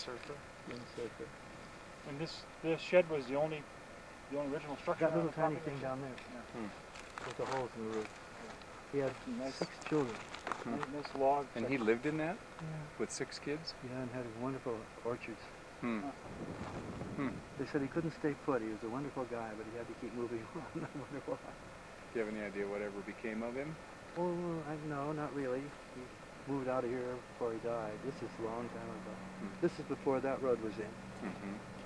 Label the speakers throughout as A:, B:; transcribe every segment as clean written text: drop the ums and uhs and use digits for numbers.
A: surfer.
B: Windsurfer.
C: And this shed was the only original structure.
B: That little
C: on the
B: tiny
C: property?
B: thing down there,
C: Yeah.
B: with the holes in the roof. He had
C: Nice.
B: 6 children.
C: Nice log.
D: And he lived in that
B: Yeah.
D: with 6 kids?
B: Yeah, and had wonderful orchards.
D: Hmm.
B: They said he couldn't stay put. He was a wonderful guy, but he had to keep moving on. I wonder why.
D: Do you have any idea whatever became of him?
B: Oh, no, not really. He moved out of here before he died. This is a long time ago. This is before that road was in.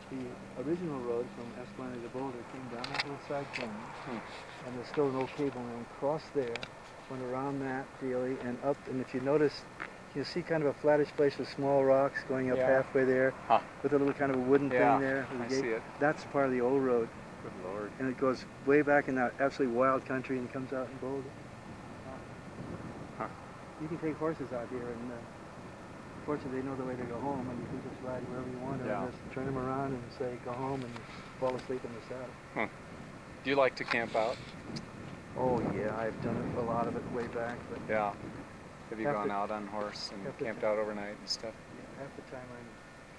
B: The original road from Escalante to Boulder came down that little side canyon, and there's still an old cable line crossed there, went around that daily and up. And if you notice, you see kind of a flattish place with small rocks going up halfway there, with a little kind of a wooden thing there.
D: I see it.
B: That's part of the old road.
D: Good Lord.
B: And it goes way back in that absolutely wild country and comes out in Boulder. You can take horses out here, and fortunately they know the way to go home, and you can just ride wherever you want, and just turn them around and say, go home, and fall asleep in the saddle.
D: Do you like to camp out?
B: Oh yeah, I've done a lot of it way back. But
D: yeah. Have you gone out on horse and camped out overnight and stuff?
B: Yeah, half the time I'm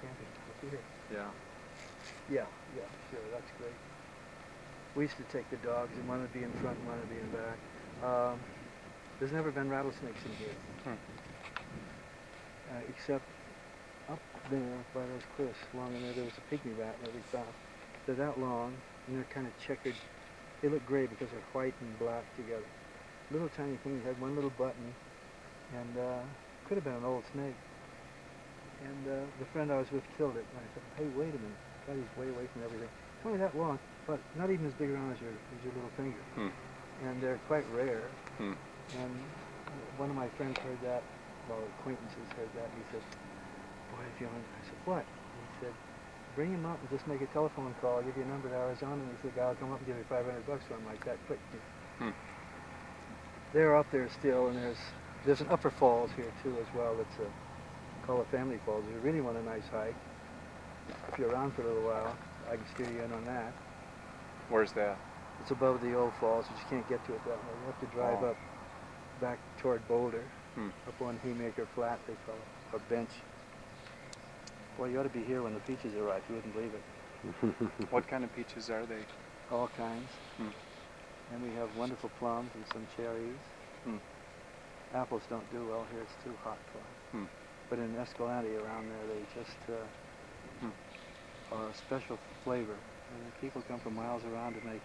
B: camping with here.
D: Yeah.
B: Yeah, sure, that's great. We used to take the dogs, and one would be in front and one would be in back. There's never been rattlesnakes in here, except up there by those cliffs along in there was a pygmy rat that we found. They're that long, and they're kind of checkered. They look gray because they're white and black together. Little tiny thing, had one little button, and could have been an old snake. And the friend I was with killed it, and I said, hey, wait a minute. God, he's way away from everything. It's only that long, but not even as big around as your little finger. And they're quite rare. And one of my friends heard that, well, acquaintances heard that, and he said, boy, if you want, I said, what? And he said, bring him up and just make a telephone call. I'll give you a number to Arizona, and he said, I'll come up and give you $500 for him like that, quick. They're up there still, and there's an upper falls here too as well. It's called a Family Falls. If you really want a nice hike, if you're around for a little while, I can steer you in on that.
D: Where's that?
B: It's above the old falls, but you can't get to it that way. You have to drive up back toward Boulder, up on Haymaker Flat, they call it, or Bench. Well, you ought to be here when the peaches are ripe. You wouldn't believe it.
D: What kind of peaches are they?
B: All kinds. And we have wonderful plums and some cherries. Apples don't do well here. It's too hot for them. But in Escalante around there, they just are a special flavor. And people come from miles around to make